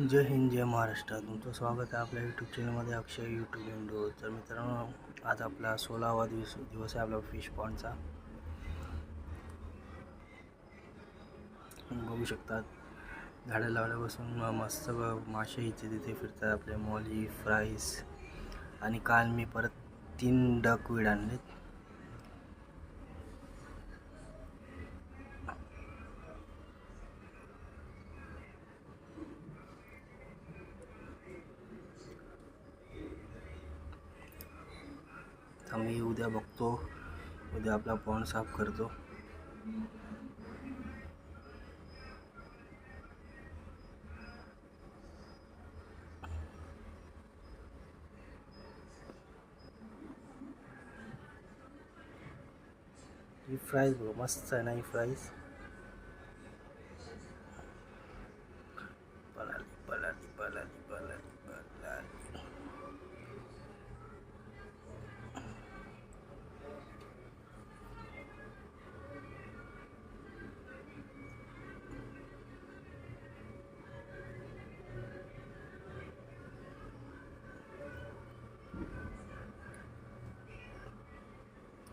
जय हिंद, जय महाराष्ट्र. तुमचं स्वागत आहे आपल्या यूट्यूब चॅनलमध्ये, अक्षय यूट्यूब विंडो. तर मित्रांनो, आज आपला 16वा दिवस आहे आपला फिश पॉन्डचा. बघू शकतात झाडं लावल्यापासून मस्त मासे इथे तिथे फिरतात आपले, मॉली फ्राईस. आणि काल मी परत 3 डकवीड आणलेत. मी उद्या बघतो, उद्या आपला पॉन्ड साफ करतो. ही फ्राईज बघ, मस्त आहे ना ही फ्राईज. पलाली पलाली पलाली पलाली पलाली.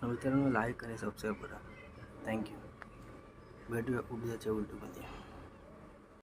मित्रांनो, लाईक आणि सबस्क्राईब करा. थँक्यू. भेटूया उद्याच्या व्हिडिओमध्ये.